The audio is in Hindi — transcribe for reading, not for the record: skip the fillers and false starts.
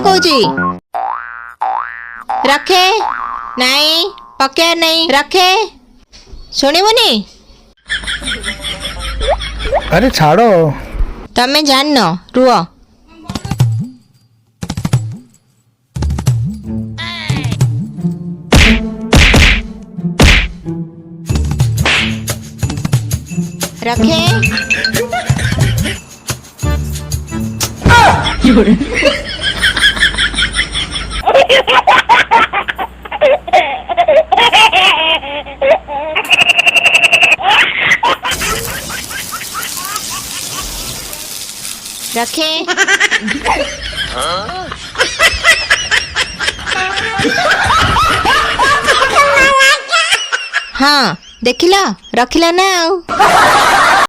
पकौची रखे नहीं पके नहीं रखे शुणिबुनी अरे छाड़ो तमे जान रुओ रखे रखे हाँ देखिला रखिला ना।